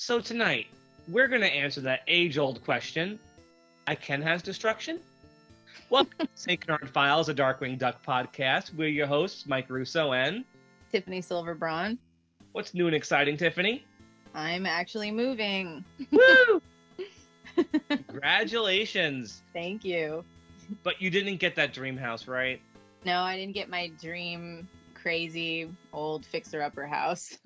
So tonight, we're going to answer that age-old question, I can has destruction? Welcome to St Canard Files, a Darkwing Duck podcast. We're your hosts, Mike Russo and... Tiffany Silverbraun. What's new and exciting, Tiffany? I'm actually moving. Woo! Congratulations. Thank you. But you didn't get that dream house, right? No, I didn't get my dream crazy old fixer-upper house.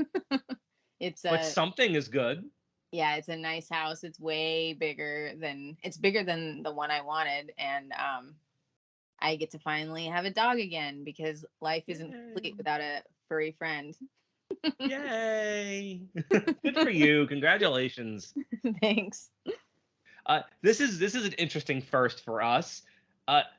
But something is good. Yeah, it's a nice house. It's bigger than the one I wanted, and I get to finally have a dog again because life isn't complete without a furry friend. Yay! Good for you. Congratulations. Thanks. This is an interesting first for us.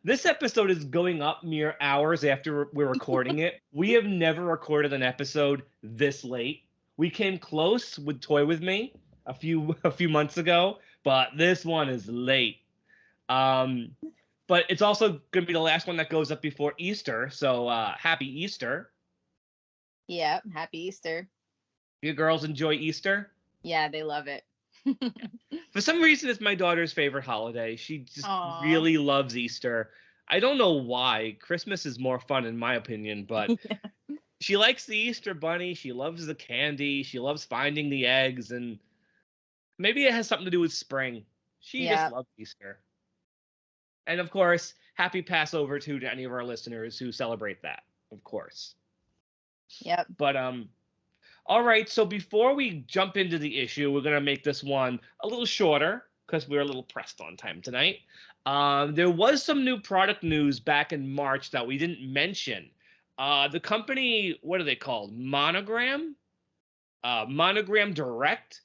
This episode is going up mere hours after we're recording it. We have never recorded an episode this late. We came close with Toy With Me a few months ago, but this one is late. But it's also going to be the last one that goes up before Easter, so happy Easter. Yeah, happy Easter. You girls enjoy Easter? Yeah, they love it. For some reason, it's my daughter's favorite holiday. She just really loves Easter. I don't know why. Christmas is more fun, in my opinion, but she likes the Easter bunny. She loves the candy. She loves finding the eggs, and maybe it has something to do with spring. She just loves Easter. And, of course, happy Passover to any of our listeners who celebrate that, of course. Yep. But, all right, so before we jump into the issue, we're going to make this one a little shorter because we're a little pressed on time tonight. There was some new product news back in March that we didn't mention. The company, what are they called? Monogram Direct.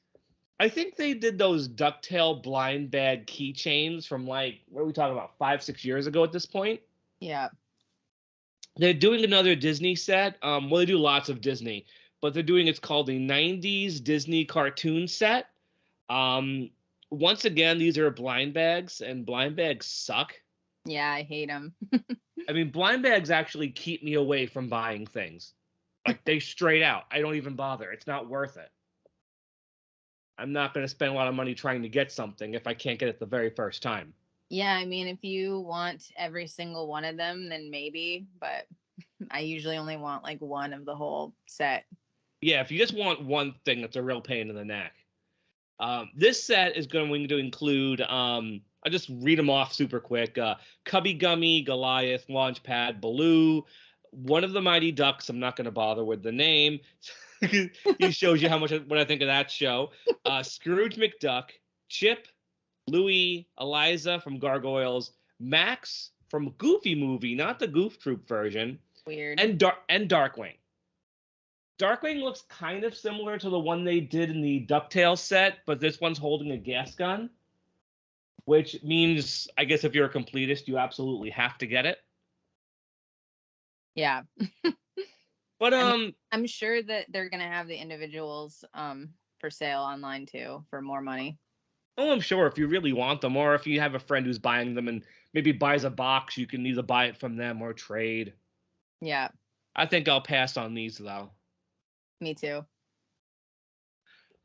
I think they did those Ducktale blind bag keychains from what are we talking about, 5-6 years ago at this point? Yeah. They're doing another Disney set. Well, they do lots of Disney, but it's called the 90s Disney cartoon set. Once again, these are blind bags, and blind bags suck. Yeah, I hate them. I mean, blind bags actually keep me away from buying things. They straight out. I don't even bother. It's not worth it. I'm not going to spend a lot of money trying to get something if I can't get it the very first time. Yeah, I mean, if you want every single one of them, then maybe, but I usually only want one of the whole set. Yeah, if you just want one thing, that's a real pain in the neck. This set is going to include, I'll just read them off super quick. Cubby Gummy, Goliath, Launchpad, Baloo, one of the Mighty Ducks. I'm not going to bother with the name. He shows you what I think of that show. Scrooge McDuck, Chip, Louie, Eliza from Gargoyles, Max from Goofy Movie, not the Goof Troop version. Weird. And Darkwing. Darkwing looks kind of similar to the one they did in the Ducktales set, but this one's holding a gas gun, which means, I guess if you're a completist, you absolutely have to get it. Yeah. But I'm sure that they're gonna have the individuals for sale online too for more money. Oh, I'm sure if you really want them, or if you have a friend who's buying them and maybe buys a box, you can either buy it from them or trade. Yeah. I think I'll pass on these though. Me too.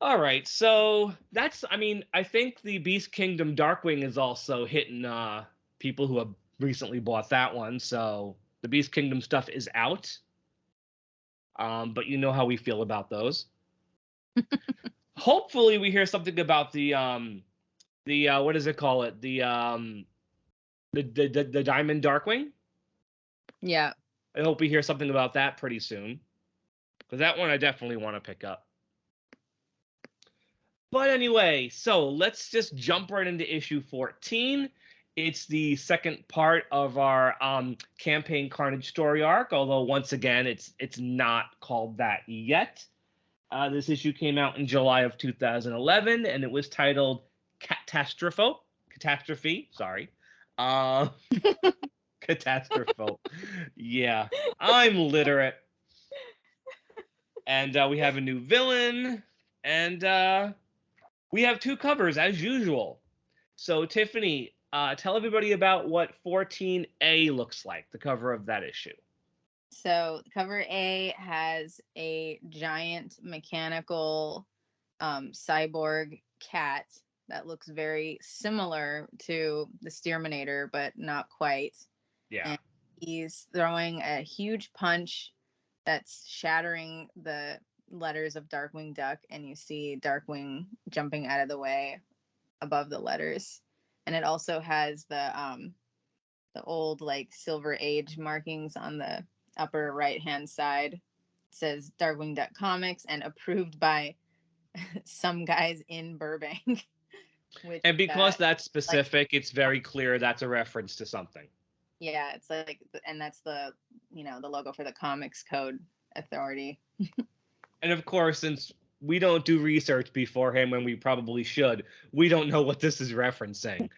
All right, so I think the Beast Kingdom Darkwing is also hitting people who have recently bought that one, so the Beast Kingdom stuff is out. But you know how we feel about those. Hopefully we hear something about the what does it call it? The Diamond Darkwing? Yeah. I hope we hear something about that pretty soon. Because that one I definitely want to pick up. But anyway, so let's just jump right into issue 14. It's the second part of our campaign Carnage story arc, although once again, it's not called that yet. This issue came out in July of 2011, and it was titled Cat-tastrophe. Sorry. Cat-tastrophe. Yeah, I'm literate. And we have a new villain, and we have two covers, as usual. So, Tiffany, tell everybody about what 14A looks like, the cover of that issue. So cover A has a giant mechanical cyborg cat that looks very similar to the Steerminator, but not quite. Yeah. And he's throwing a huge punch that's shattering the letters of Darkwing Duck, and you see Darkwing jumping out of the way above the letters. And it also has the old like Silver Age markings on the upper right hand side. It says Darkwing Duck Comics and approved by some guys in Burbank. Which, And because that's specific, like, it's very clear that's a reference to something. Yeah, it's like, and that's the the logo for the Comics Code Authority. And of course, since we don't do research beforehand when we probably should, we don't know what this is referencing.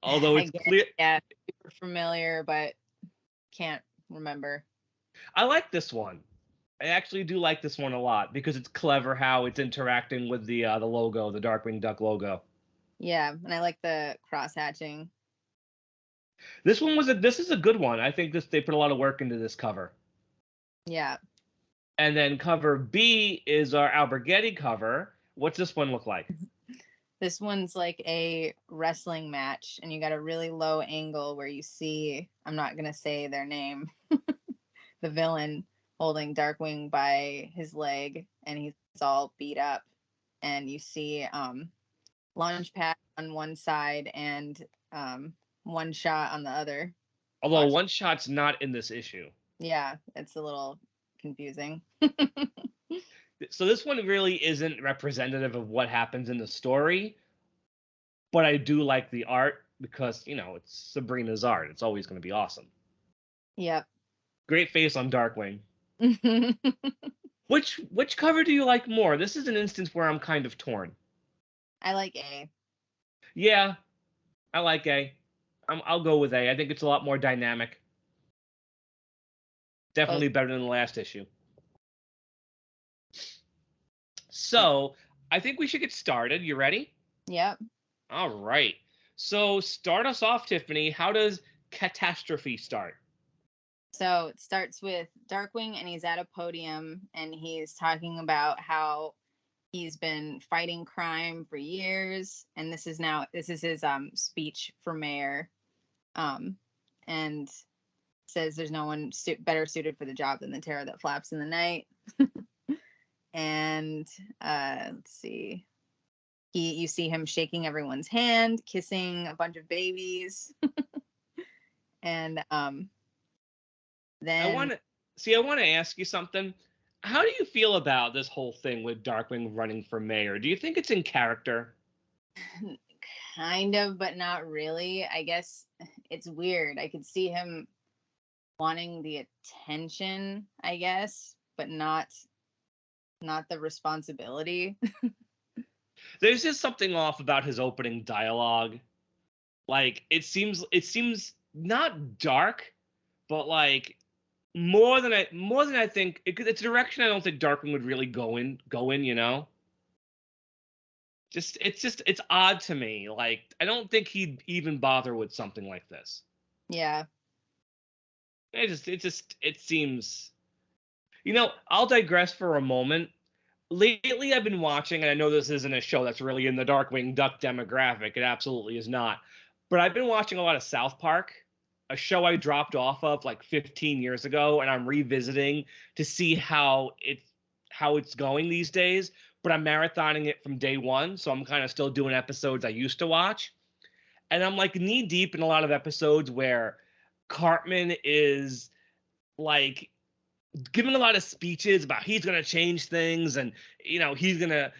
Although it's clear. Yeah, super familiar, but can't remember. I like this one. I actually do like this one a lot because it's clever how it's interacting with the logo, the Darkwing Duck logo. Yeah, and I like the cross hatching. This is a good one. I think they put a lot of work into this cover. Yeah. And then cover B is our Alberghetti cover. What's this one look like? This one's like a wrestling match, and you got a really low angle where you see, I'm not gonna say their name, the villain holding Darkwing by his leg, and he's all beat up, and you see Launchpad on one side and One Shot on the other. Although One Shot's not in this issue. Yeah, it's a little confusing. So this one really isn't representative of what happens in the story, but I do like the art because, it's Sabrina's art. It's always going to be awesome. Yep. Great face on Darkwing. Which cover do you like more? This is an instance where I'm kind of torn. I like A. Yeah, I like A. I'll go with A. I think it's a lot more dynamic. Definitely better than the last issue. So, I think we should get started. You ready? Yep. All right. So, start us off, Tiffany. How does Cat-tastrophe start? So, it starts with Darkwing, and he's at a podium, and he's talking about how he's been fighting crime for years, and this is his speech for mayor, and says there's no one better suited for the job than the terror that flaps in the night. And let's see, you see him shaking everyone's hand, kissing a bunch of babies. And then I want to ask you something. How do you feel about this whole thing with Darkwing running for mayor? Do you think it's in character? Kind of, but not really. I guess it's weird. I could see him wanting the attention, I guess, but not the responsibility. There's just something off about his opening dialogue. Like it seems not dark, but like more than I think it's a direction I don't think Darkwing would really go in, It's odd to me. Like I don't think he'd even bother with something like this. Yeah. It seems, I'll digress for a moment. Lately, I've been watching, and I know this isn't a show that's really in the Darkwing Duck demographic. It absolutely is not. But I've been watching a lot of South Park, a show I dropped off of like 15 years ago, and I'm revisiting to see how it's going these days. But I'm marathoning it from day one, so I'm kind of still doing episodes I used to watch. And I'm like knee deep in a lot of episodes where Cartman is like giving a lot of speeches about he's gonna change things, and he's gonna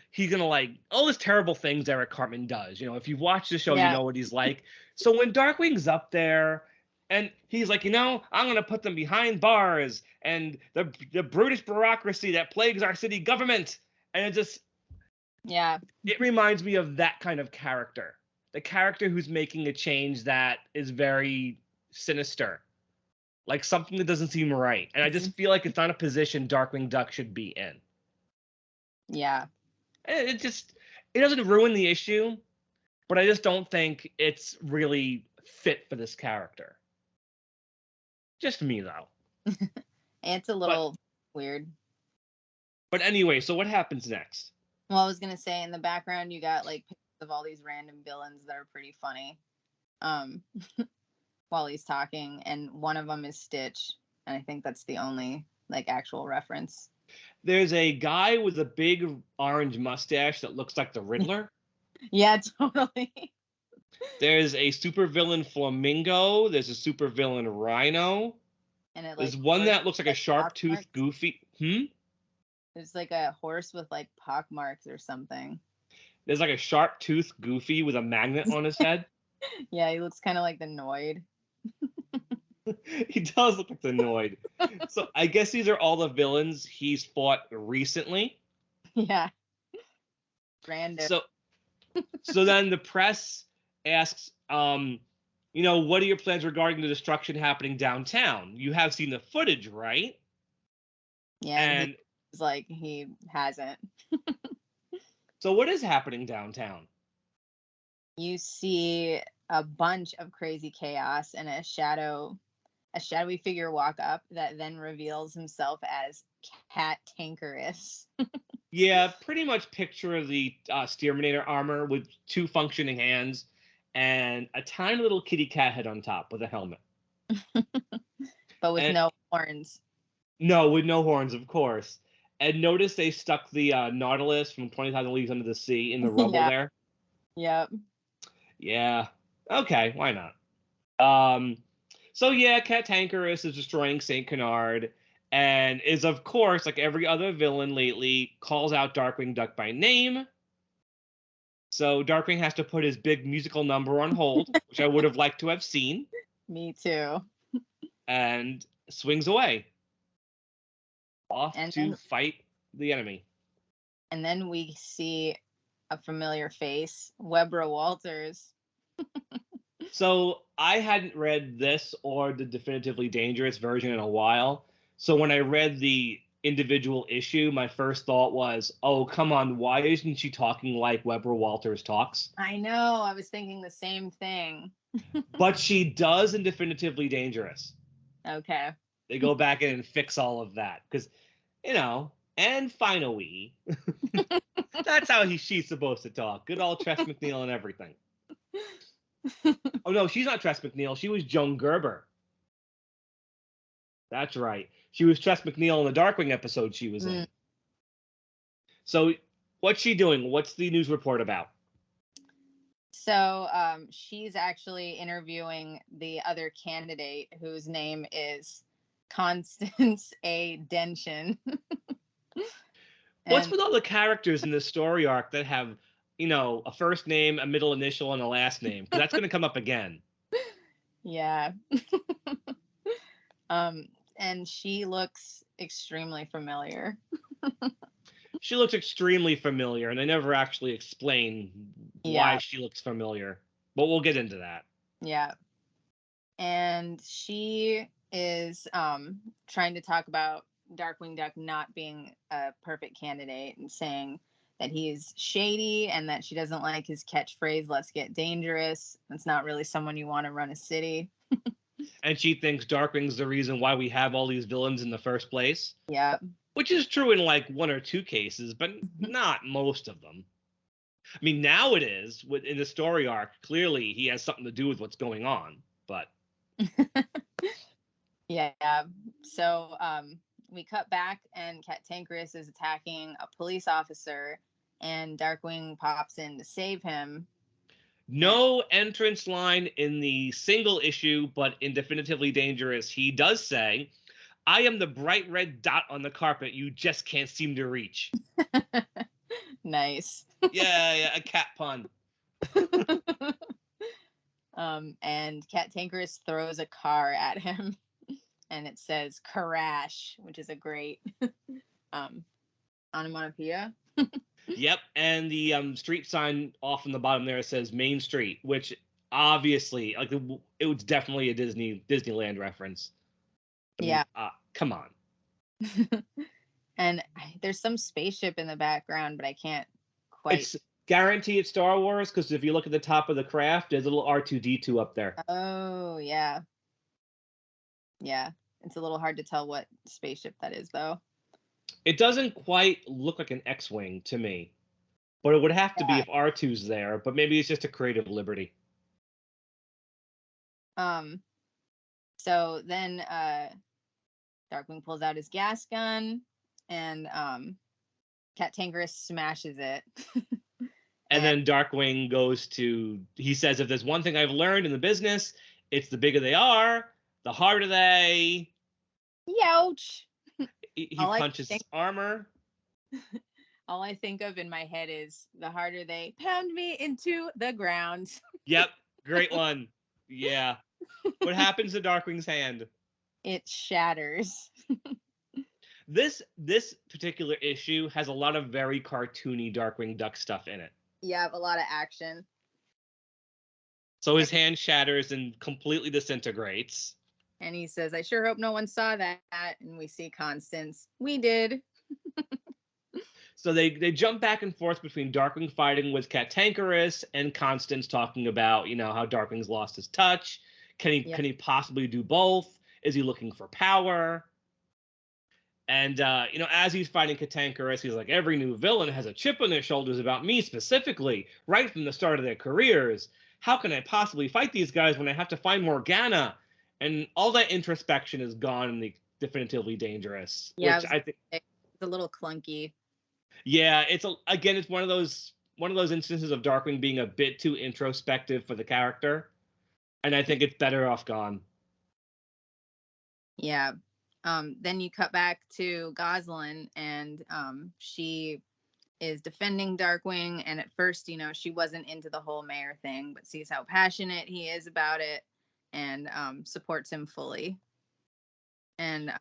like all these terrible things Eric Cartman does. If you've watched the show, you know what he's like. So when Darkwing's up there and he's like, I'm gonna put them behind bars and the brutish bureaucracy that plagues our city government, and it reminds me of that kind of character, the character who's making a change that is very sinister. Like something that doesn't seem right. And I just feel like it's not a position Darkwing Duck should be in. Yeah. And it doesn't ruin the issue, but I just don't think it's really fit for this character. Just me, though. It's a little weird. But anyway, so what happens next? Well, I was gonna say in the background you got like pictures of all these random villains that are pretty funny. Um, while he's talking, and one of them is Stitch, and I think that's the only like actual reference. There's a guy with a big orange mustache that looks like the Riddler. Yeah, totally. There's a supervillain flamingo. There's a supervillain rhino. And it like There's one that looks like a like sharp-toothed Goofy. There's like a horse with like pock marks or something. There's like a sharp-toothed Goofy with a magnet on his head. Yeah, he looks kind of like the Noid. He does look like the Noid. So I guess these are all the villains he's fought recently. Yeah. Random. So then the press asks, what are your plans regarding the destruction happening downtown? You have seen the footage, right? Yeah, and he's like, he hasn't. So what is happening downtown? You see a bunch of crazy chaos and a shadowy figure walk up that then reveals himself as Cat-tankerous. Yeah, pretty much picture the Steerminator armor with 2 functioning hands and a tiny little kitty cat head on top with a helmet. But with no horns. No, with no horns, of course. And notice they stuck the Nautilus from 20,000 Leagues Under the Sea in the rubble there. Yep. Yeah. Okay, why not? So yeah, Cat-tankerous is destroying St Canard and is, of course, like every other villain lately, calls out Darkwing Duck by name. So Darkwing has to put his big musical number on hold, which I would have liked to have seen. Me too. And swings away. Off to fight the enemy. And then we see a familiar face, Webra Walters. So I hadn't read this or the Definitively Dangerous version in a while. So when I read the individual issue, my first thought was, oh, come on, why isn't she talking like Webra Walters talks? I know, I was thinking the same thing. But she does in Definitively Dangerous. Okay. They go back in and fix all of that. Because, and finally, that's how she's supposed to talk. Good old Tress MacNeille and everything. Oh, no, she's not Tress MacNeille. She was Joan Gerber. That's right. She was Tress MacNeille in the Darkwing episode she was in. So what's she doing? What's the news report about? So she's actually interviewing the other candidate whose name is Constance A. Denshin. What's with all the characters in this story arc that have, a first name, a middle initial, and a last name? Because that's going to come up again. Yeah. And she looks extremely familiar. She looks extremely familiar, and they never actually explain why she looks familiar. But we'll get into that. Yeah. And she is trying to talk about Darkwing Duck not being a perfect candidate and saying that he's shady and that she doesn't like his catchphrase, "Let's get dangerous." It's not really someone you want to run a city. And she thinks Darkwing's the reason why we have all these villains in the first place. Yeah. Which is true in like 1 or 2 cases, but not most of them. I mean, now it is. In the story arc, clearly he has something to do with what's going on, but... Yeah. So we cut back and Cat-tankerous is attacking a police officer and Darkwing pops in to save him. No entrance line in the single issue, but in Definitively Dangerous, he does say, "I am the bright red dot on the carpet you just can't seem to reach." Nice. Yeah, a cat pun. And Cat-tankerous throws a car at him, and it says "Crash," which is a great onomatopoeia. Yep, and the street sign off on the bottom there says Main Street, which obviously, like, it was definitely a Disneyland reference. I mean, come on. And there's some spaceship in the background, but I can't quite. It's guaranteed it's Star Wars, because if you look at the top of the craft, there's a little R2-D2 up there. Oh, yeah. Yeah, it's a little hard to tell what spaceship that is, though. It doesn't quite look like an X-Wing to me. But it would have to be Yeah. if R2's there, but maybe it's just a creative liberty. So then Darkwing pulls out his gas gun, and Cat-tankerous smashes it. And then Darkwing he says, if there's one thing I've learned in the business, it's the bigger they are, the harder they. Youch. He punches his armor. All I think of in my head is the harder they pound me into the ground. Yep, great one. Yeah. What happens to Darkwing's hand? It shatters. This particular issue has a lot of very cartoony Darkwing Duck stuff in it. Yeah, a lot of action. So his hand shatters and completely disintegrates. And he says, I sure hope no one saw that. And we see Constance. We did. So they jump back and forth between Darkwing fighting with Cat-tankerous and Constance talking about, how Darkwing's lost his touch. Can he possibly do both? Is he looking for power? And, as he's fighting Cat-tankerous, he's like, every new villain has a chip on their shoulders about me specifically, right from the start of their careers. How can I possibly fight these guys when I have to find Morgana? And all that introspection is gone in the Definitively Dangerous. Yeah, which I think it's a little clunky. Yeah, it's one of those instances of Darkwing being a bit too introspective for the character, and I think it's better off gone. Yeah. Then you cut back to Gosalyn, and she is defending Darkwing, and at first, she wasn't into the whole mayor thing, but sees how passionate he is about it, and supports him fully. And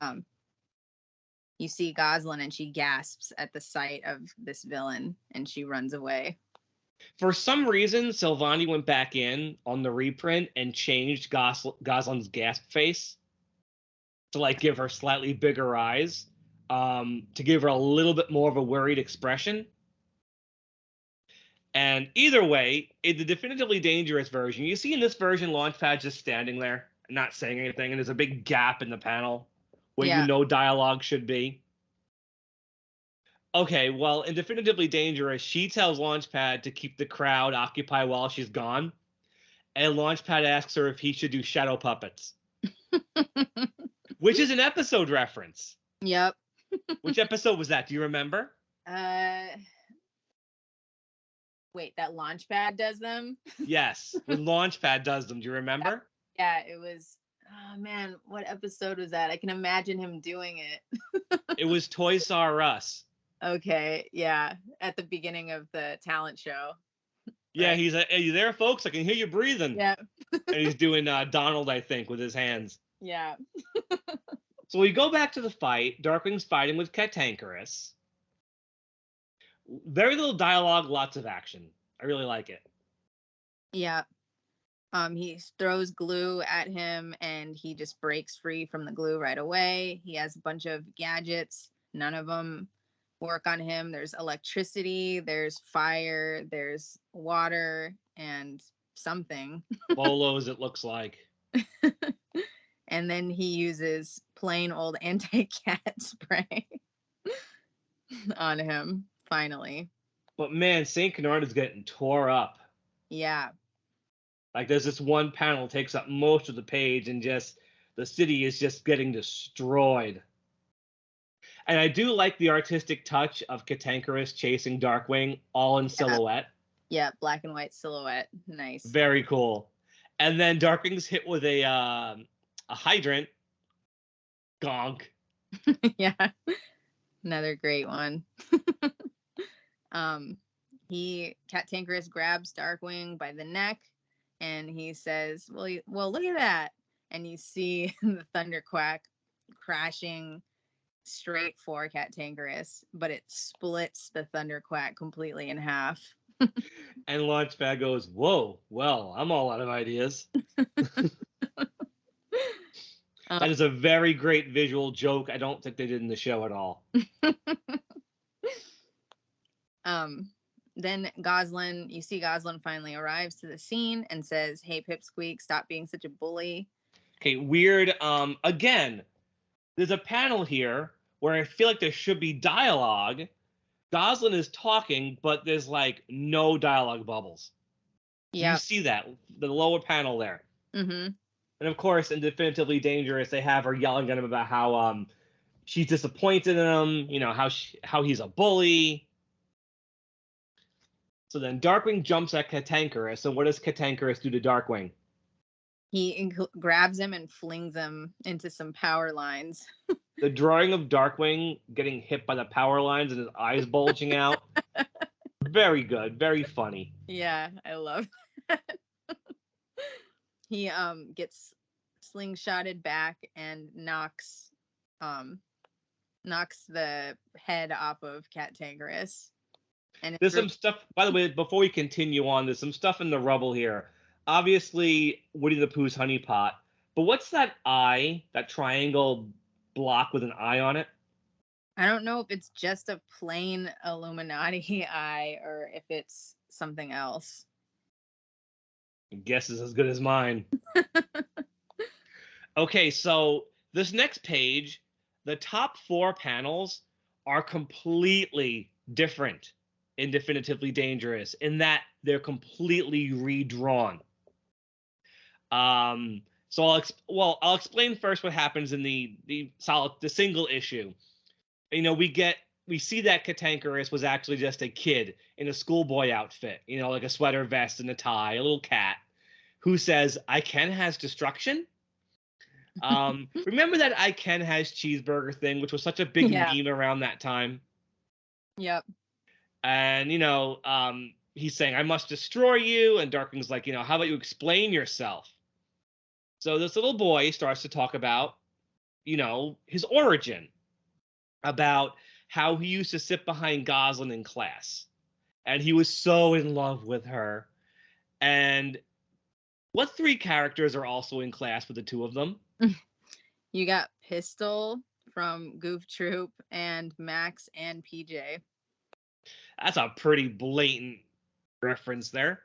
you see Gosalyn, and she gasps at the sight of this villain, and she runs away. For some reason, Silvani went back in on the reprint and changed Gosalyn's gasp face to give her slightly bigger eyes, to give her a little bit more of a worried expression. And either way, in the Definitively Dangerous version, you see in this version Launchpad just standing there, not saying anything, and there's a big gap in the panel where dialogue should be. Okay, well, in Definitively Dangerous, she tells Launchpad to keep the crowd occupied while she's gone, and Launchpad asks her if he should do shadow puppets. Which is an episode reference. Yep. Which episode was that? Do you remember? Wait, that Launchpad does them? Yes, when Launchpad does them. Do you remember? Yeah, it was. Oh man, what episode was that? I can imagine him doing it. It was Toys R Us. Okay, yeah, at the beginning of the talent show. Yeah, right? He's like, "Are you there, folks? I can hear you breathing." Yeah. And he's doing Donald, I think, with his hands. Yeah. So we go back to the fight. Darkwing's fighting with Cat-tankerous. Very little dialogue, lots of action. I really like it. Yeah. He throws glue at him, and he just breaks free from the glue right away. He has a bunch of gadgets. None of them work on him. There's electricity, there's fire, there's water, and something. Bolos, it looks like. And then he uses plain old anti-cat spray on him, finally. But man, St. Canard is getting tore up. Yeah. There's this one panel takes up most of the page, and just the city is just getting destroyed. And I do like the artistic touch of Cat-tankerous chasing Darkwing, all in silhouette. Yeah, black and white silhouette. Nice. Very cool. And then Darkwing's hit with a hydrant. Gonk. Yeah. Another great one. Cat-tankerous grabs Darkwing by the neck, and he says, well, look at that. And you see the Thunderquack crashing straight for Cat-tankerous, but it splits the Thunderquack completely in half. And Launchpad goes, whoa, well, I'm all out of ideas. That is a very great visual joke. I don't think they did in the show at all. Then you see Gosalyn finally arrives to the scene and says, hey, Pipsqueak, stop being such a bully. Okay, weird. Again, there's a panel here where I feel like there should be dialogue. Goslin is talking, but there's like no dialogue bubbles. Yeah. You see that, the lower panel there. Mm-hmm. And of course, in Definitively Dangerous, they have her yelling at him about how she's disappointed in him, you know, how he's a bully. So then Darkwing jumps at Cat-tankerous. So what does Cat-tankerous do to Darkwing? He grabs him and flings him into some power lines. The drawing of Darkwing getting hit by the power lines and his eyes bulging out. Very good, very funny. Yeah, I love that. He gets slingshotted back and knocks the head off of Cat-tankerous. And there's some stuff, by the way, before we continue on, there's some stuff in the rubble here. Obviously, Woody the Pooh's honeypot. But what's that eye, that triangle block with an eye on it? I don't know if it's just a plain Illuminati eye or if it's something else. Guess is as good as mine. Okay, so this next page, the top 4 panels are completely different in Definitively Dangerous in that they're completely redrawn. So I'll explain first what happens in the single issue. You know, we see that Cat-tankerous was actually just a kid in a schoolboy outfit, you know, like a sweater vest and a tie, a little cat, who says, "I can has destruction." Remember that "I can has cheeseburger" thing, which was such a big meme around that time? Yep. And, you know, he's saying, "I must destroy you." And Darkwing's like, you know, "How about you explain yourself?" So this little boy starts to talk about, you know, his origin, about how he used to sit behind Goslin in class. And he was so in love with her. And what 3 characters are also in class with the 2 of them? You got Pistol from Goof Troop and Max and PJ. That's a pretty blatant reference there.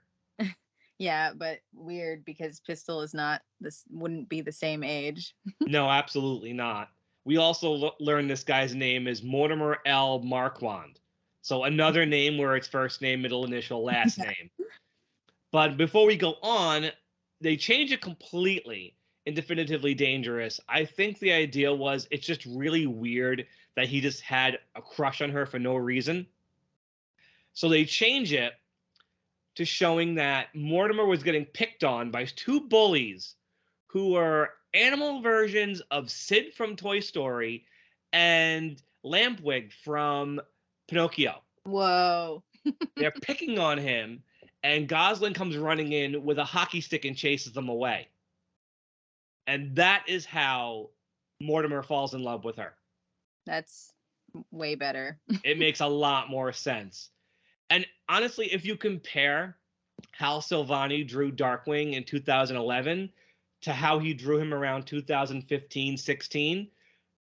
Yeah, but weird because Pistol is not wouldn't be the same age. No, absolutely not. We also learned this guy's name is Mortimer L. Marquand. So another name where it's first name, middle initial, last name. But before we go on, they change it completely in Definitively Dangerous. I think the idea was it's just really weird that he just had a crush on her for no reason. So they change it to showing that Mortimer was getting picked on by 2 bullies who were animal versions of Sid from Toy Story and Lampwig from Pinocchio. Whoa. They're picking on him, and Goslin comes running in with a hockey stick and chases them away. And that is how Mortimer falls in love with her. That's way better. It makes a lot more sense. And honestly, if you compare how Silvani drew Darkwing in 2011 to how he drew him around 2015-16,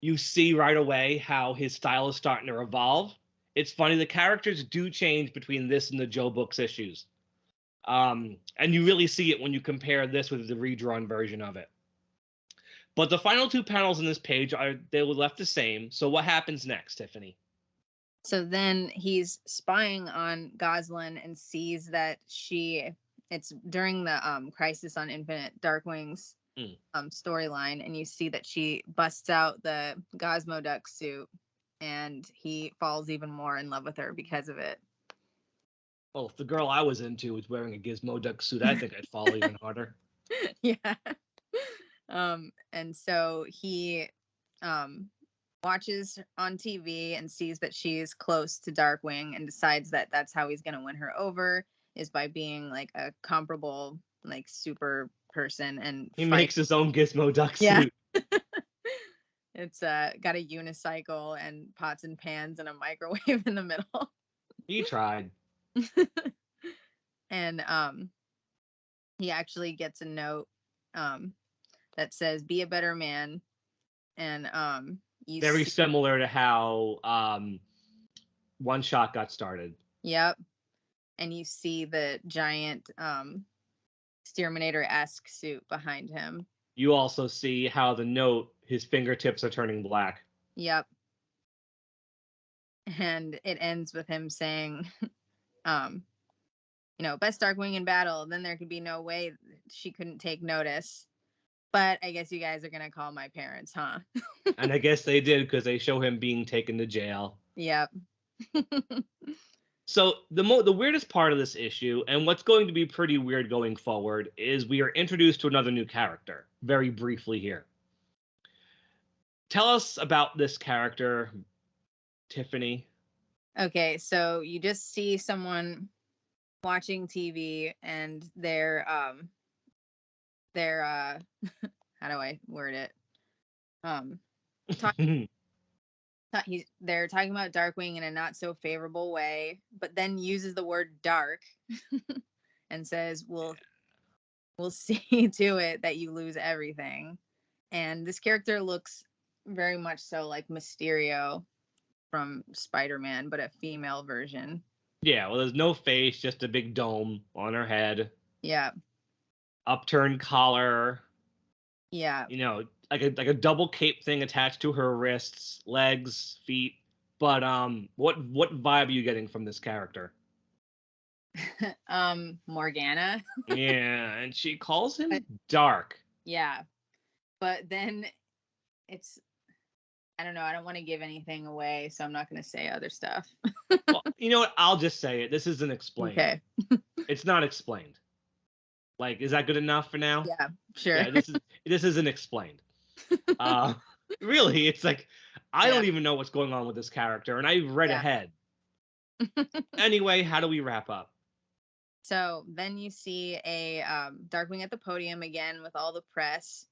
you see right away how his style is starting to evolve. It's funny, the characters do change between this and the Joe Books issues. And you really see it when you compare this with the redrawn version of it. But the final 2 panels in this page, they were left the same. So what happens next, Tiffany? So then he's spying on Goslin and sees that it's during the Crisis on Infinite Darkwing's storyline, and you see that she busts out the Gosmo Duck suit, and he falls even more in love with her because of it. Well, if the girl I was into was wearing a Gizmo Duck suit, I think I'd fall even harder. Yeah. And so he watches on TV and sees that she's close to Darkwing and decides that that's how he's going to win her over, is by being like a comparable, like, super person. And he makes his own Gizmo Duck suit. It's got a unicycle and pots and pans and a microwave in the middle. He tried. And he actually gets a note that says, "Be a better man." And very similar to how One Shot got started. Yep. And you see the giant Steerminator-esque suit behind him. You also see how the note, his fingertips are turning black. Yep. And it ends with him saying, best Darkwing in battle. Then there could be no way she couldn't take notice. But I guess you guys are going to call my parents, huh? And I guess they did, because they show him being taken to jail. Yep. So the weirdest part of this issue, and what's going to be pretty weird going forward, is we are introduced to another new character very briefly here. Tell us about this character, Tiffany. Okay, so you just see someone watching TV, and they're how do I word it? They're talking about Darkwing in a not so favorable way, but then uses the word dark and says, we'll see to it that you lose everything. And this character looks very much so like Mysterio from Spider-Man, but a female version. Yeah, well, there's no face, just a big dome on her head. Yeah. Upturned collar. Yeah. Like a double cape thing attached to her wrists, legs, feet. But what vibe are you getting from this character? Morgana. Yeah, and she calls him dark. Yeah. But then I don't know, I don't want to give anything away, so I'm not going to say other stuff. Well, you know what? I'll just say it. This isn't explained. Okay. It's not explained. Like, is that good enough for now? Yeah, sure. Yeah, this isn't explained. Really, it's like I don't even know what's going on with this character, and I read ahead. Anyway, how do we wrap up? So then you see a Darkwing at the podium again with all the press,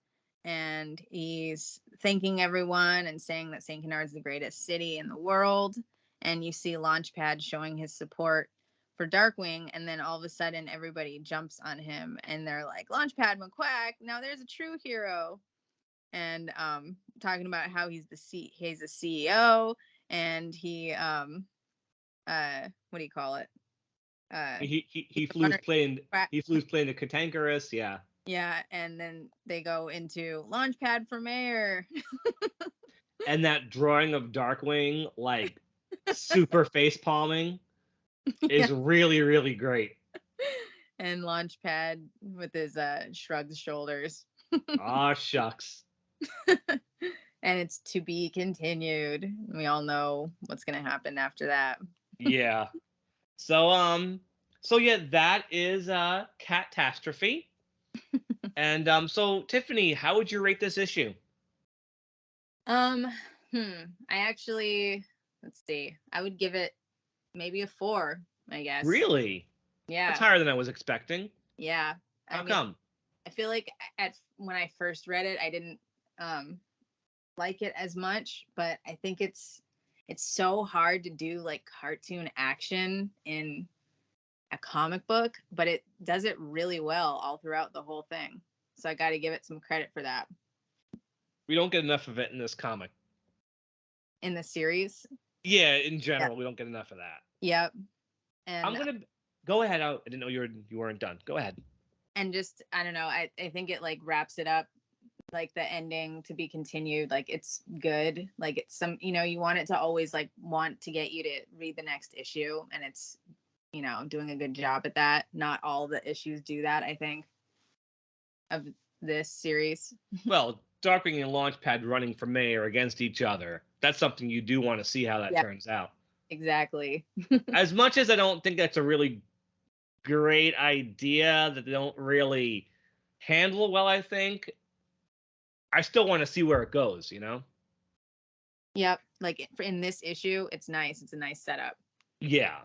and he's thanking everyone and saying that St. Canard is the greatest city in the world. And you see Launchpad showing his support for Darkwing, and then all of a sudden everybody jumps on him and they're like, Launchpad McQuack, now there's a true hero. And talking about how he's a CEO, and he what do you call it? He flew playing the Cat-tankerous, yeah. Yeah, and then they go into Launchpad for mayor. And that drawing of Darkwing, like super face palming, is really, really great. And Launchpad with his shrugged shoulders. Aw, shucks. And it's to be continued. We all know what's gonna happen after that. Yeah. So yeah, that is Cat-tastrophe. And so Tiffany, how would you rate this issue? I actually, let's see. I would give it maybe a 4, I guess. Really? Yeah. That's higher than I was expecting. Yeah. How come? I feel like when I first read it, I didn't like it as much, but I think it's so hard to do like cartoon action in a comic book, but it does it really well all throughout the whole thing. So I got to give it some credit for that. We don't get enough of it in this comic. In the series? Yeah, in general, we don't get enough of that. Yep. And I'm gonna go ahead. I didn't know you weren't done. Go ahead. And just, I don't know, I think it like wraps it up, like the ending to be continued. Like it's good. Like it's some, you want it to always like want to get you to read the next issue, and it's, doing a good job at that. Not all the issues do that, I think, of this series. Well, Darkwing and Launchpad running for mayor against each other. That's something you do want to see how that turns out. Exactly. As much as I don't think that's a really great idea that they don't really handle well, I think, I still want to see where it goes, Yep. Like in this issue, it's nice. It's a nice setup. Yeah.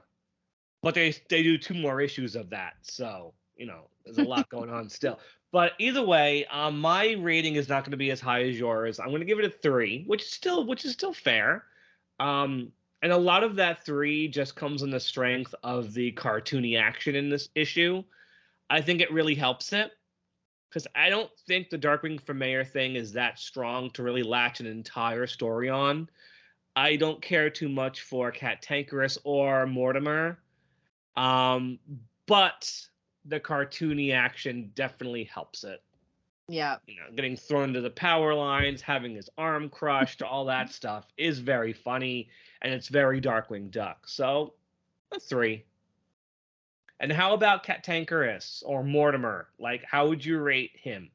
But they do 2 more issues of that. So, there's a lot going on still. But either way, my rating is not going to be as high as yours. I'm going to give it a 3, which is still fair. And a lot of that 3 just comes on the strength of the cartoony action in this issue. I think it really helps it, because I don't think the Darkwing for Mayor thing is that strong to really latch an entire story on. I don't care too much for Cat-tankerous or Mortimer. But the cartoony action definitely helps it. Yeah. Getting thrown into the power lines, having his arm crushed, all that stuff is very funny, and it's very Darkwing Duck. So, a 3. And how about Cat-tankerous or Mortimer? Like, how would you rate him?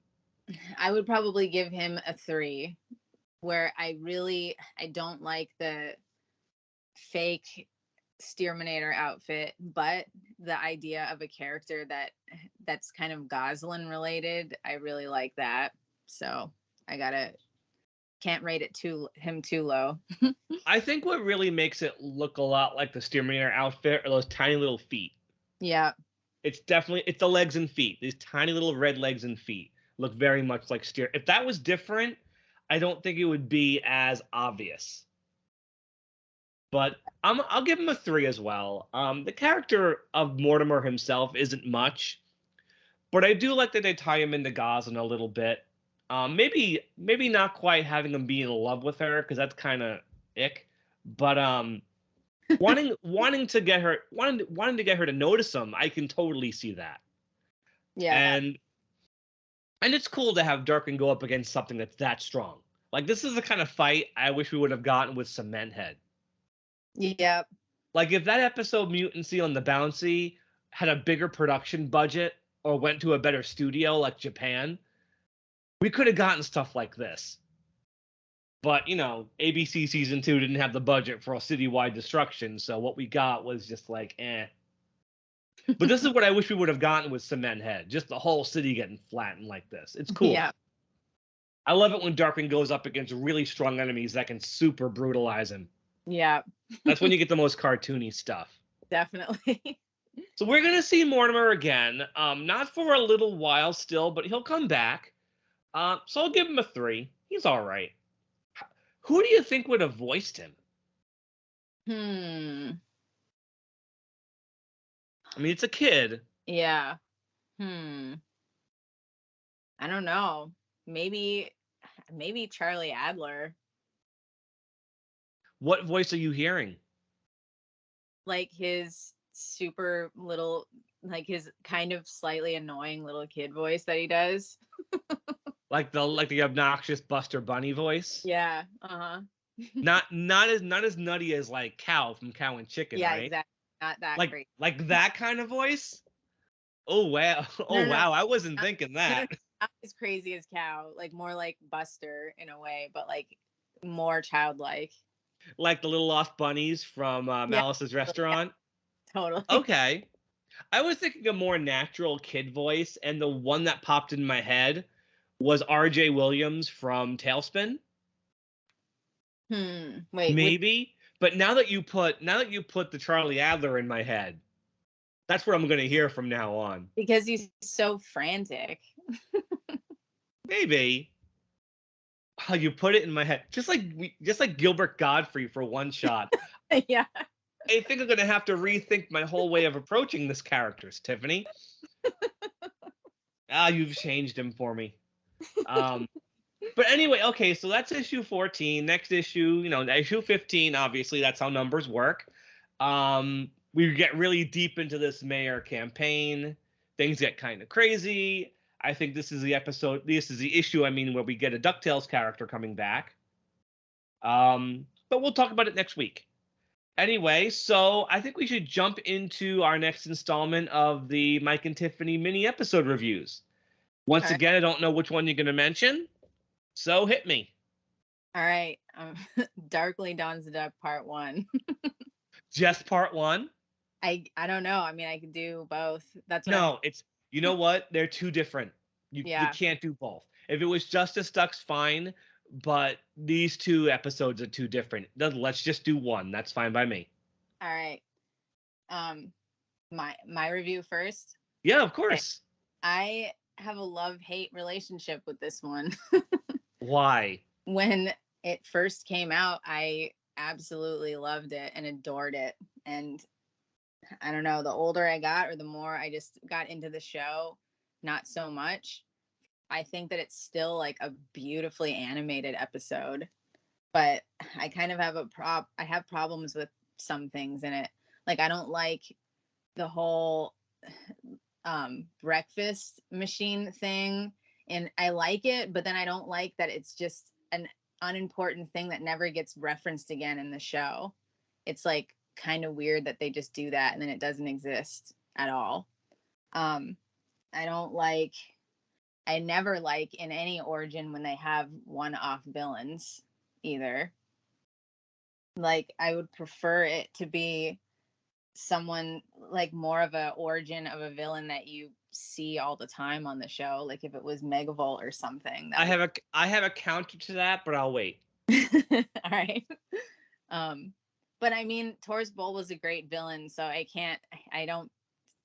I would probably give him a 3, where I don't like the fake Steerminator outfit, but the idea of a character that's kind of Goslin related, I really like that. So can't rate him too low. I think what really makes it look a lot like the Steerminator outfit are those tiny little feet. Yeah. It's the legs and feet. These tiny little red legs and feet look very much like Steer. If that was different, I don't think it would be as obvious. But I'll give him a 3 as well. The character of Mortimer himself isn't much, but I do like that they tie him into Goslin a little bit. Maybe not quite having him be in love with her, because that's kind of ick. But wanting to get her to notice him, I can totally see that. Yeah. And it's cool to have Darkwing go up against something that's that strong. Like, this is the kind of fight I wish we would have gotten with Cement Head. Yeah. Like, if that episode Mutancy on the Bouncy had a bigger production budget or went to a better studio like Japan, we could have gotten stuff like this. But, ABC season 2 didn't have the budget for a citywide destruction, so what we got was just like, eh. But this is what I wish we would have gotten with Cement Head. Just the whole city getting flattened like this. It's cool. Yeah. I love it when Darkwing goes up against really strong enemies that can super brutalize him. Yeah. That's when you get the most cartoony stuff. Definitely. So we're going to see Mortimer again. Not for a little while still, but he'll come back. So I'll give him a 3. He's all right. Who do you think would have voiced him? I mean, it's a kid. Yeah. I don't know. Maybe Charlie Adler. What voice are you hearing? Like his super little, like his kind of slightly annoying little kid voice that he does. like the obnoxious Buster Bunny voice? Yeah. Uh-huh. Not as nutty as like Cow from Cow and Chicken, yeah, right? Exactly. Not that great. Like that kind of voice? Oh wow. No. Wow, I wasn't thinking that. Not as crazy as Cow, like more like Buster in a way, but like more childlike. Like the little lost bunnies from Malice's Restaurant? Yeah, totally. Okay. I was thinking a more natural kid voice, and the one that popped in my head was R.J. Williams from Tailspin. Wait. Maybe. But now that you put the Charlie Adler in my head, that's what I'm going to hear from now on. Because he's so frantic. Maybe. How you put it in my head, just like Gilbert Gottfried for one shot. Yeah. I think I'm going to have to rethink my whole way of approaching this character, Tiffany. You've changed him for me. But anyway, okay, so that's issue 14. Next issue, issue 15, obviously, that's how numbers work. We get really deep into this mayor campaign. Things get kind of crazy. I think this is the issue, where we get a Ducktales character coming back. But we'll talk about it next week. Anyway, so I think we should jump into our next installment of the Mike and Tiffany mini episode reviews. Once again, I don't know which one you're going to mention, so hit me. All right. Darkly Dawns the Duck Part 1. Just Part 1? I don't know. I could do both. That's what you know what? They're too different. You can't do both. If it was Justice Duck's fine, but these 2 episodes are too different. Let's just do one. That's fine by me. All right. My review first. Yeah, of course. I have a love-hate relationship with this one. Why? When it first came out, I absolutely loved it and adored it. And I don't know, the older I got or the more I just got into the show, not so much. I think that it's still like a beautifully animated episode, but I kind of have I have problems with some things in it. Like, I don't like the whole breakfast machine thing And I like it, but then I don't like that it's just an unimportant thing that never gets referenced again in the show. It's like kind of weird that they just do that and then it doesn't exist at all. I don't like, I never like in any origin when they have one-off villains either. Like, I would prefer it to be someone like more of a origin of a villain that you see all the time on the show. Like if it was Megavolt or something. I have a counter to that, but I'll wait. All right. But I mean, Taurus Bull was a great villain, so I don't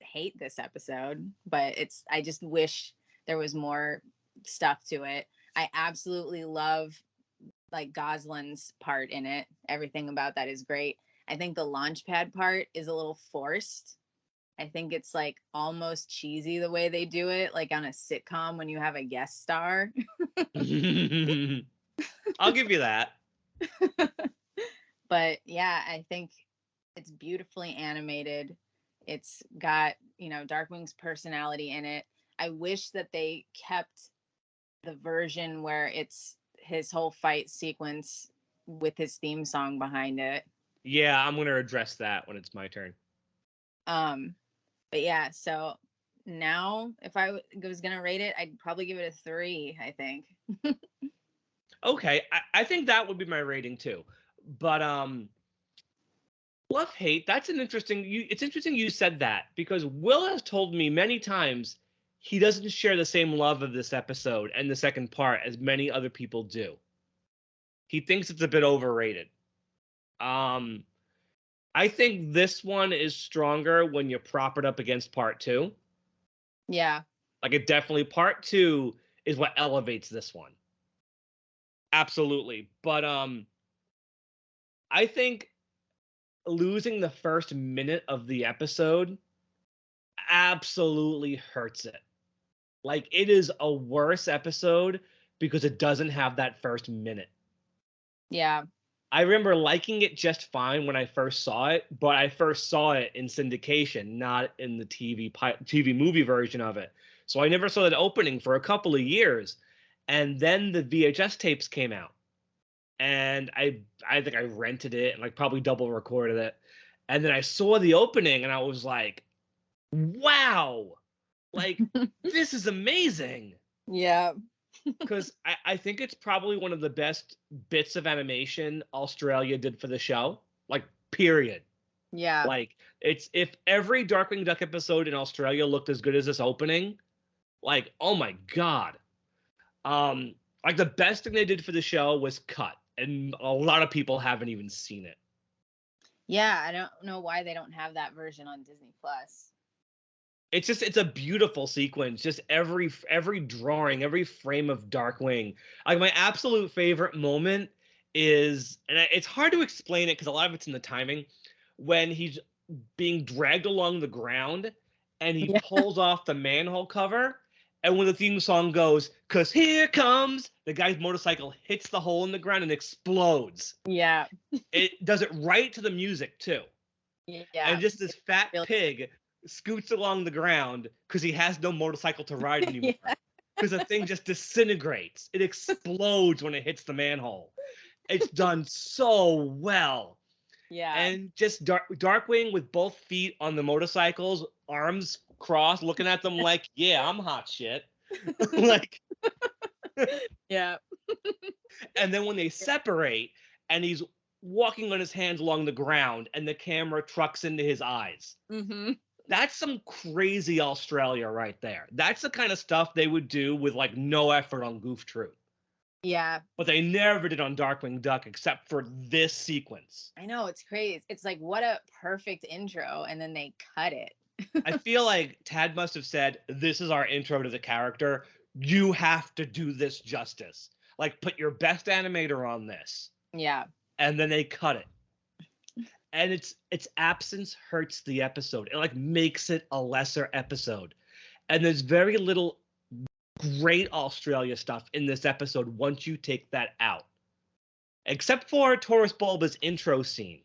hate this episode, but I just wish there was more stuff to it. I absolutely love like Gosling's part in it. Everything about that is great. I think the launchpad part is a little forced. I think it's like almost cheesy the way they do it, like on a sitcom when you have a guest star. I'll give you that. But yeah, I think it's beautifully animated. It's got, Darkwing's personality in it. I wish that they kept the version where it's his whole fight sequence with his theme song behind it. Yeah, I'm going to address that when it's my turn. But yeah, so now if I was going to rate it, I'd probably give it a 3, I think. Okay, I think that would be my rating too. But love hate, that's an interesting it's interesting you said that, because Will has told me many times he doesn't share the same love of this episode and the second part as many other people do. He thinks it's a bit overrated. I think this one is stronger when you prop it up against part 2. Yeah. Like it definitely, part 2 is what elevates this one. Absolutely. But I think losing the first minute of the episode absolutely hurts it. Like it is a worse episode because it doesn't have that first minute. Yeah. I remember liking it just fine when I first saw it, but I first saw it in syndication, not in the TV movie version of it. So I never saw that opening for a couple of years. And then the VHS tapes came out. And I think I rented it and like probably double recorded it. And then I saw the opening and I was like, wow, like this is amazing. Yeah. Because I think it's probably one of the best bits of animation Australia did for the show. Like, period. Yeah. Like, it's, if every Darkwing Duck episode in Australia looked as good as this opening, like, oh my God. Like the best thing they did for the show was cut. And a lot of people haven't even seen it. Yeah, I don't know why they don't have that version on Disney Plus. It's a beautiful sequence. Just every drawing, every frame of Darkwing. Like my absolute favorite moment is, and it's hard to explain it because a lot of it's in the timing, when he's being dragged along the ground and he pulls off the manhole cover, and when the theme song goes, "'Cause here comes," the guy's motorcycle hits the hole in the ground and explodes. Yeah. It does it right to the music too. Yeah. And just this fat pig scoots along the ground because he has no motorcycle to ride anymore. Because the thing just disintegrates. It explodes when it hits the manhole. It's done so well. Yeah. And just Darkwing with both feet on the motorcycles, arms crossed, looking at them like, yeah, I'm hot shit. Like, yeah. And then when they separate and he's walking on his hands along the ground and the camera trucks into his eyes. Mm-hmm. That's some crazy Australia right there. That's the kind of stuff they would do with like no effort on Goof Troop. Yeah. But they never did on Darkwing Duck except for this sequence. I know, it's crazy. It's like, what a perfect intro, and then they cut it. I feel like Tad must have said, this is our intro to the character. You have to do this justice. Like, put your best animator on this. Yeah. And then they cut it. And its absence hurts the episode. It like makes it a lesser episode. And there's very little great Australia stuff in this episode once you take that out. Except for Taurus Bulba's intro scene.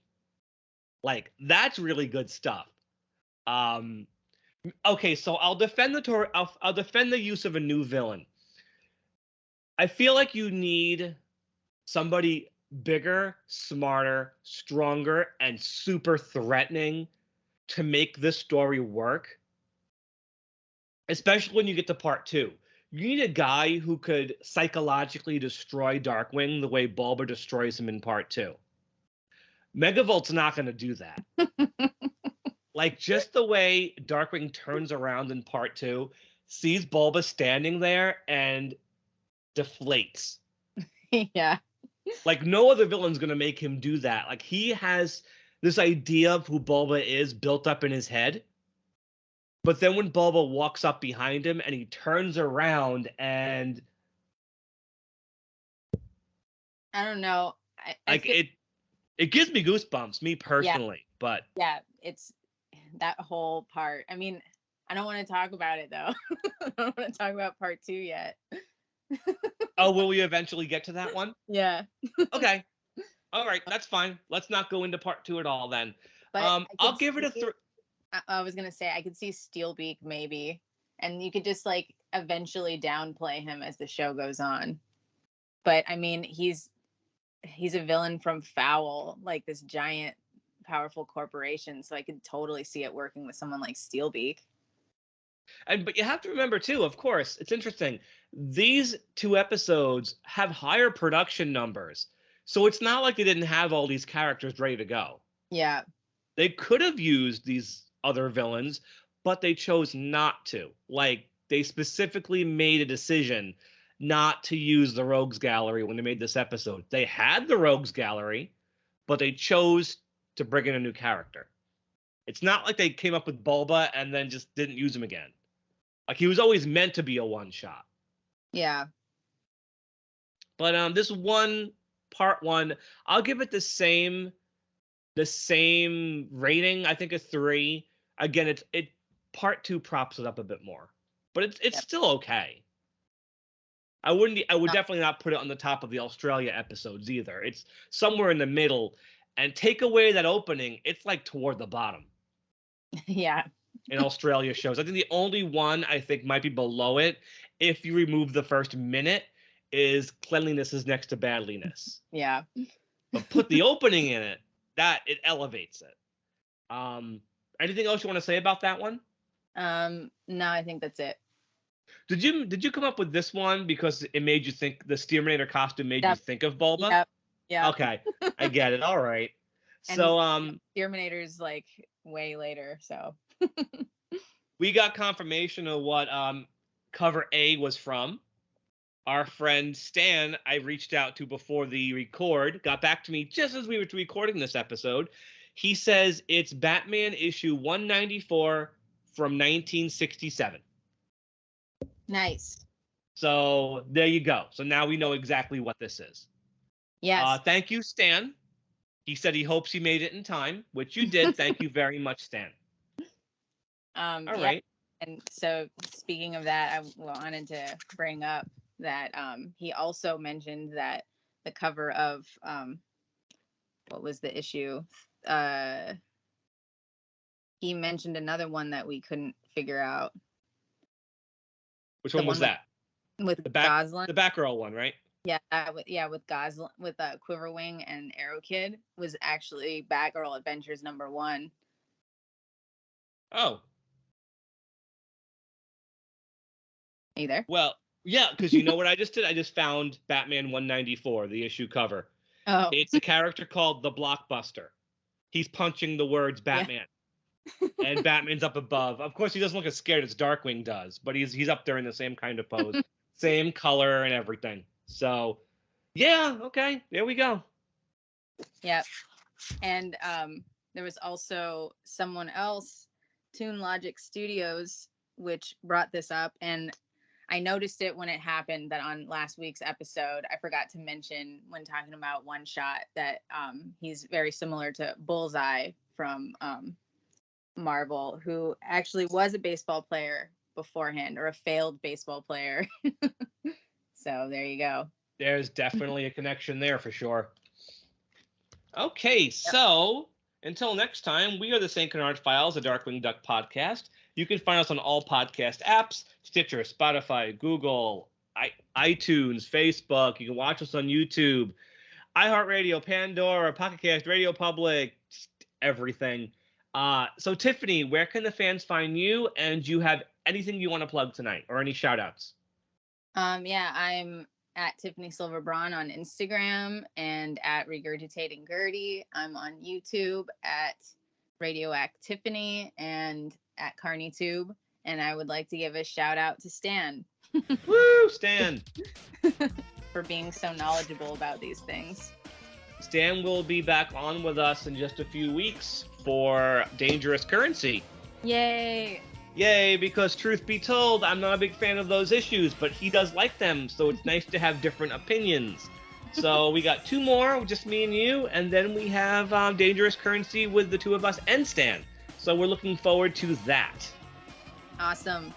Like, that's really good stuff. Okay, so I'll defend the use of a new villain. I feel like you need somebody bigger, smarter, stronger, and super threatening to make this story work. Especially when you get to part 2. You need a guy who could psychologically destroy Darkwing the way Bulba destroys him in part 2. Megavolt's not going to do that. Like, just the way Darkwing turns around in part 2, sees Bulba standing there, and deflates. Yeah. Like, no other villain's going to make him do that. Like, he has this idea of who Bulba is built up in his head. But then when Bulba walks up behind him and he turns around and... I don't know. It gives me goosebumps, me personally. Yeah. But yeah, it's that whole part. I mean, I don't want to talk about it, though. I don't want to talk about part 2 yet. Oh, will we eventually get to that one? Yeah. Okay. All right, that's fine. Let's not go into part 2 at all then. But I'll give it a 3. I was going to say, I could see Steelbeak maybe. And you could just, like, eventually downplay him as the show goes on. But, I mean, he's a villain from Fowl, like this giant, powerful corporation. So I could totally see it working with someone like Steelbeak. But you have to remember, too, of course, it's interesting. These 2 episodes have higher production numbers. So it's not like they didn't have all these characters ready to go. Yeah. They could have used these other villains, but they chose not to. Like, they specifically made a decision not to use the Rogues Gallery when they made this episode. They had the Rogues Gallery, but they chose to bring in a new character. It's not like they came up with Bulba and then just didn't use him again. Like, he was always meant to be a one-shot. Yeah. But this part 1, I'll give it the same rating. I think a 3. Again, it part 2 props it up a bit more, but it's still okay. I would definitely not put it on the top of the Australia episodes either. It's somewhere in the middle, and take away that opening, it's like toward the bottom. Yeah. In Australia shows, I think the only one I think might be below it, if you remove the first minute, is Cleanliness is Next to Badliness. Yeah. But put the opening in it, that it elevates it. Anything else you want to say about that one? No, I think that's it. Did you come up with this one because it made you think, the Steerminator costume made you think of Bulba? Yep. Yeah. Okay, I get it. All right. And so Steerminator's like way later, so we got confirmation of what cover A was from. Our friend Stan, I reached out to before the record, got back to me just as we were recording this episode. He says it's Batman issue 194 from 1967. Nice. So there you go. So now we know exactly what this is. Yes. Thank you, Stan. He said he hopes he made it in time, which you did. Thank you very much, Stan. All right. And so speaking of that, I wanted to bring up that he also mentioned that the cover of what was the issue? He mentioned another one that we couldn't figure out. Which one was that? With Goslin. The Batgirl one, right? Yeah, with Goslin, with Quiverwing and Arrow Kid was actually Batgirl Adventures #1. Oh. Either. Well, yeah, because you know what I just did? I just found Batman 194, the issue cover. Oh. It's a character called the Blockbuster. He's punching the words Batman. Yeah. And Batman's up above. Of course, he doesn't look as scared as Darkwing does, but he's up there in the same kind of pose. Same color and everything. So, yeah, okay, there we go. Yep. And there was also someone else, Toon Logic Studios, which brought this up, and I noticed it when it happened that on last week's episode, I forgot to mention when talking about One Shot that he's very similar to Bullseye from Marvel, who actually was a baseball player beforehand, or a failed baseball player. So there you go. There's definitely a connection there for sure. Okay, so until next time, we are the St Canard Files, a Darkwing Duck podcast. You can find us on all podcast apps, Stitcher, Spotify, Google, iTunes, Facebook. You can watch us on YouTube, iHeartRadio, Pandora, Pocket Cast, Radio Public, just everything. So Tiffany, where can the fans find you? And do you have anything you want to plug tonight or any shout outs? Yeah, I'm at Tiffany Silver Braun on Instagram and at Regurgitating Gertie. I'm on YouTube at Radioact Tiffany and at CarnyTube. And I would like to give a shout out to Stan. Woo, Stan! For being so knowledgeable about these things. Stan will be back on with us in just a few weeks for Dangerous Currency. Yay! Yay, because truth be told, I'm not a big fan of those issues, but he does like them, so it's nice to have different opinions. So we got 2 more, just me and you, and then we have Dangerous Currency with the 2 of us and Stan. So we're looking forward to that. Awesome.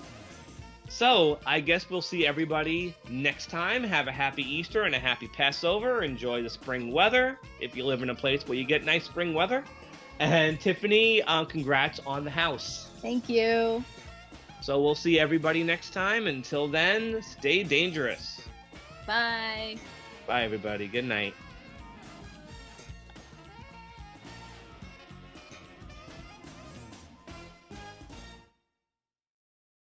So I guess we'll see everybody next time. Have a happy Easter and a happy Passover. Enjoy the spring weather if you live in a place where you get nice spring weather. And Tiffany, congrats on the house. Thank you. So we'll see everybody next time. Until then, stay dangerous. Bye. Bye, everybody. Good night.